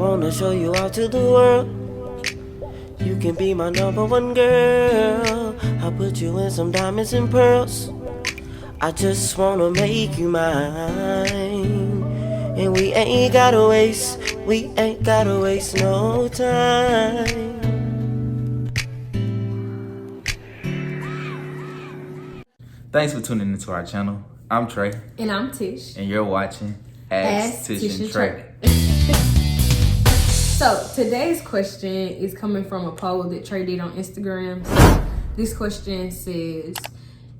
wanna show you out to the world. You can be my number one girl. I'll put you in some diamonds and pearls. I just wanna make you mine. And we ain't gotta waste no time. Thanks for tuning into our channel. I'm Trey. And I'm Tish. And you're watching Ask Tish and Trey. So today's question is coming from a poll that Trey did on Instagram. So this question says,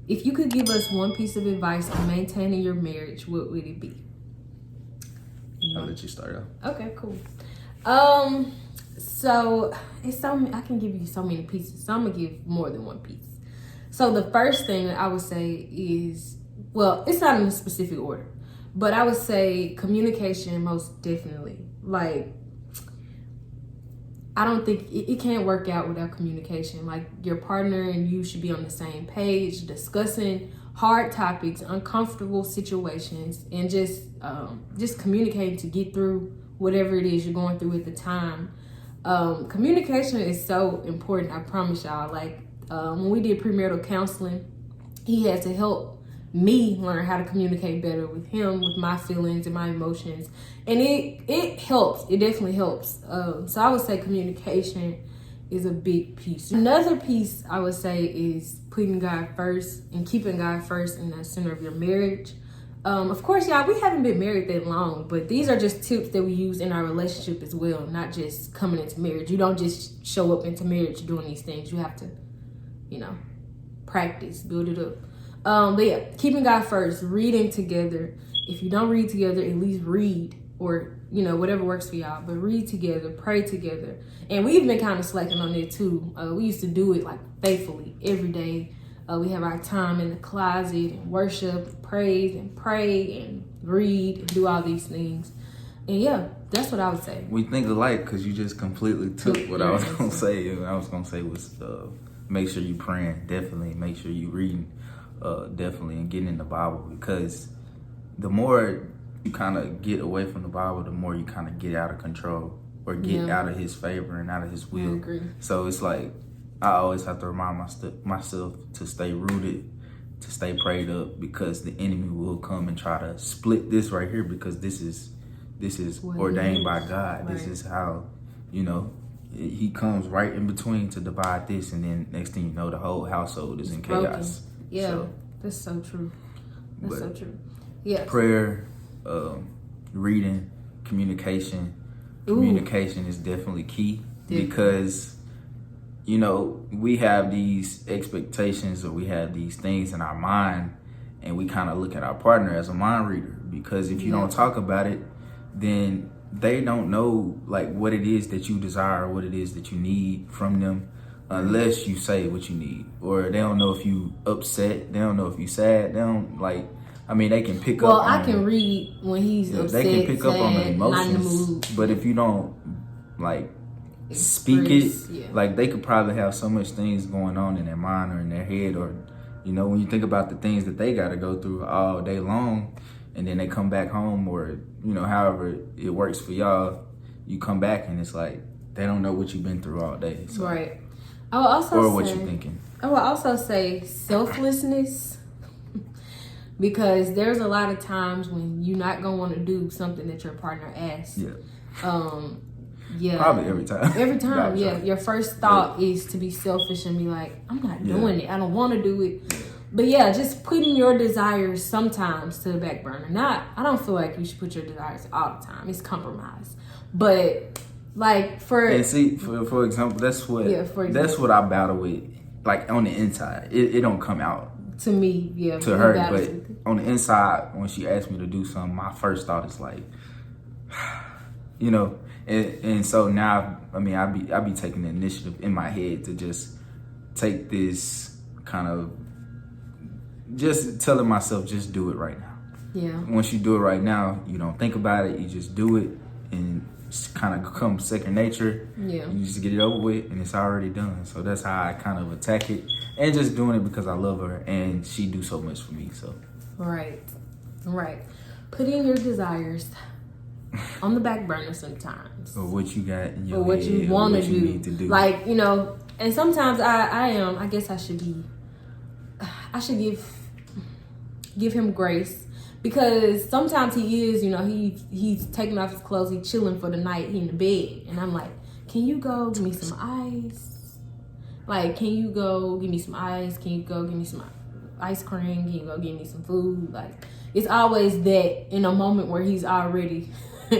if you could give us one piece of advice on maintaining your marriage, what would it be? I'll let you start off. Okay, cool. So it's I can give you so many pieces. So I'm gonna give more than one piece. So the first thing that I would say is, well, it's not in a specific order, but I would say communication most definitely. Like, I don't think it can't work out without communication. Like, your partner and you should be on the same page, discussing hard topics, uncomfortable situations, and just communicating to get through whatever it is you're going through at the time. Communication is so important, I promise y'all. Like, when we did premarital counseling, he had to help me learn how to communicate better with him, with my feelings and my emotions. And it helps. It definitely helps. So I would say communication is a big piece. Another piece I would say is putting God first and keeping God first in the center of your marriage. Of course, y'all, we haven't been married that long, but these are just tips that we use in our relationship as well, not just coming into marriage. You don't just show up into marriage doing these things. You have to, practice, build it up. But yeah, keeping God first, reading together. If you don't read together, at least read, or whatever works for y'all. But read together, pray together. And we've been kind of slacking on it too. We used to do it like faithfully every day. We have our time in the closet and worship, and praise and pray and read and do all these things. And yeah, that's what I would say. We think alike because you just completely took what I was gonna say. What I was gonna say was make sure you praying, definitely. Make sure you reading, definitely, and getting in the Bible, because the more you kind of get away from the Bible, the more you kind of get out of control or get out of His favor and out of His will. I agree. So it's like I always have to remind myself to stay rooted, to stay prayed up, because the enemy will come and try to split this right here, because this is ordained by God. Right. This is how, He comes right in between to divide this, and then next thing you know, the whole household is in chaos. Yeah, so, that's so true. That's so true. Yeah. Prayer, reading, communication. Communication is definitely key, because we have these expectations, or we have these things in our mind, and we kind of look at our partner as a mind reader, because if you don't talk about it, then they don't know like what it is that you desire, what it is that you need from them, unless you say what you need. Or they don't know if you upset, they don't know if you sad, they don't they can pick up. Well, I can read when he's upset, they can pick up on the emotions, not in the mood. But if you don't speak it, like they could probably have so much things going on in their mind or in their head, or when you think about the things that they got to go through all day long, and then they come back home, or however it works for y'all, you come back and it's like they don't know what you've been through all day. So. Right. I will also or what you're thinking. I will also say selflessness, because there's a lot of times when you're not gonna want to do something that your partner asks. Yeah. Probably every time. Every time, yeah. Your first thought is to be selfish and be like, I'm not doing it. I don't want to do it. But yeah, just putting your desires sometimes to the back burner. I don't feel like you should put your desires all the time. It's compromise. But for example, that's what I battle with. Like on the inside, it don't come out to me. Yeah, to her, but on the inside, when she asks me to do something, my first thought is like, and so now, I be taking the initiative in my head to just take this kind of, just telling myself, just do it right now. Yeah. Once you do it right now, you don't think about it, you just do it, and it's kind of becomes second nature. Yeah. You just get it over with, and it's already done. So that's how I kind of attack it, and just doing it because I love her, and she do so much for me. So. Right. Putting your desires on the back burner sometimes. Or what you got in your or what head, you want to do. need to do. Like, you know, and sometimes I guess I should give him grace, because sometimes he is, you know, he's taking off his clothes, he's chilling for the night, he in the bed, and I'm like, can you go give me some ice? Like, can you go give me some ice? Can you go give me some ice cream? Can you go give me some food? Like, it's always that in a moment where he's already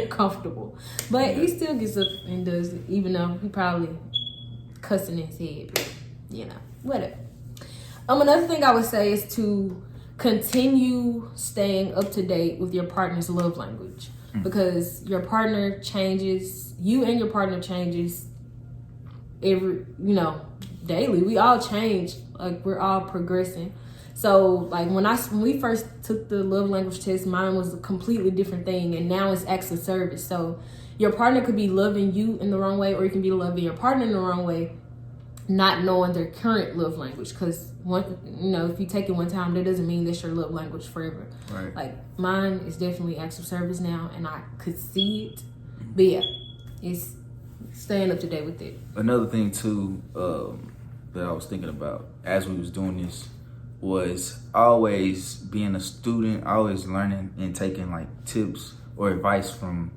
comfortable. But he still gets up and does it, even though he probably cussing his head. But, you know, whatever. Another thing I would say is to continue staying up to date with your partner's love language, because your partner changes, you and your partner changes every, you know, daily. We all change, like we're all progressing. So like when we first took the love language test, mine was a completely different thing, and now it's acts of service. So your partner could be loving you in the wrong way, or you can be loving your partner in the wrong way, not knowing their current love language. Because if you take it one time, that doesn't mean that's your love language forever. Right. Like mine is definitely acts of service now, and I could see it. But yeah, it's staying up to date with it. Another thing too that I was thinking about as we was doing this was always being a student, always learning and taking like tips or advice from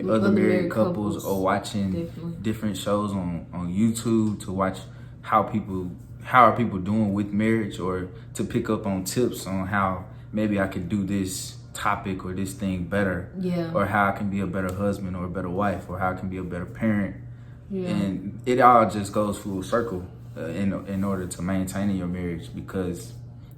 other married couples, or watching different shows on YouTube to watch how are people doing with marriage, or to pick up on tips on how maybe I could do this topic or this thing better, or how I can be a better husband or a better wife, or how I can be a better parent. And it all just goes full circle in order to maintain your marriage, because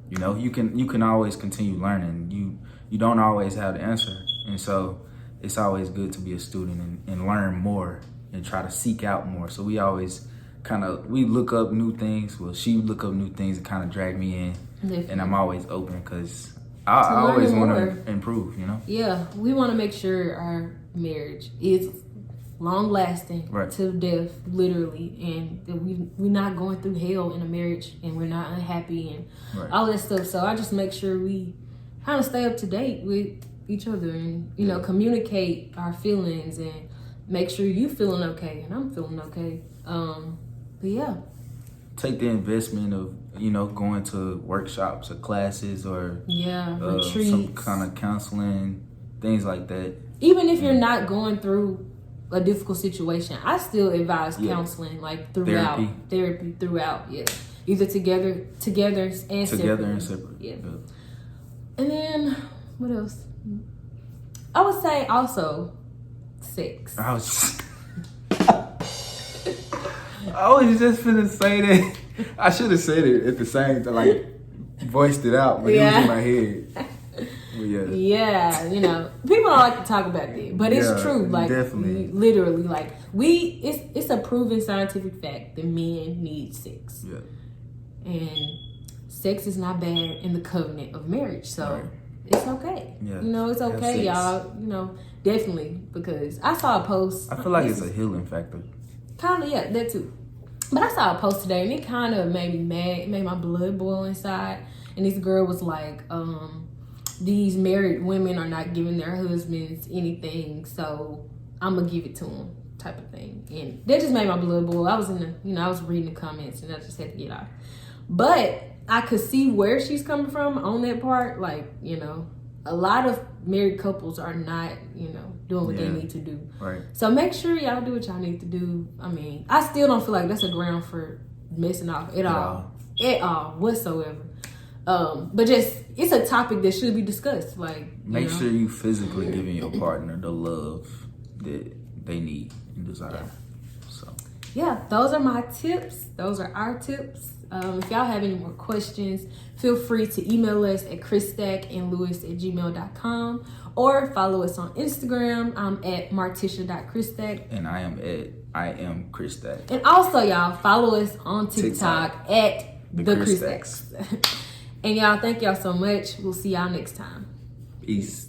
you know you can always continue learning. You don't always have the answer, and so it's always good to be a student and learn more and try to seek out more. So we always we look up new things. Well, she look up new things and kind of drag me in. Definitely. And I'm always open, because I always want to improve, you know? Yeah, we want to make sure our marriage is long lasting, right, to death, literally, and that we're not going through hell in a marriage, and we're not unhappy and all that stuff. So I just make sure we kind of stay up to date with each other, and you know, communicate our feelings, and make sure you feeling okay and I'm feeling okay. But yeah, take the investment of, you know, going to workshops or classes, or retreats, some kind of counseling, things like that. Even if you're not going through a difficult situation, I still advise counseling, like throughout therapy throughout. Either together and separate. Yeah. And then what else? I would say also sex. I was just finna say that. I should have said it at the same time, like voiced it out, but it was in my head. Yeah, you know, people don't like to talk about that, but it's true. Like, definitely, literally, like it's a proven scientific fact that men need sex. Yeah, and sex is not bad in the covenant of marriage, so it's okay. Yeah, you know, it's okay, y'all. You know, definitely, because I saw a post. I feel like it's a healing factor. Kind of, yeah, that too. But I saw a post today, and it kind of made me mad. It made my blood boil inside. And this girl was like, these married women are not giving their husbands anything, so I'm gonna give it to them, type of thing. And that just made my blood boil. I was I was reading the comments, and I just had to get off. But I could see where she's coming from on that part. Like, you know, a lot of married couples are not, you know, doing what they need to do. Right. So make sure y'all do what y'all need to do. I mean, I still don't feel like that's a ground for messing off at all whatsoever. But just, it's a topic that should be discussed. Like, make sure you physically giving your partner the love that they need and desire. So yeah, those are my tips. Those are our tips. If y'all have any more questions, feel free to email us at chrisstackandlewis@gmail.com, or follow us on Instagram. I'm at martisha.chrisstack. And I am chrisstack. And also, y'all, follow us on TikTok at the Chrisstacks. And y'all, thank y'all so much. We'll see y'all next time. Peace.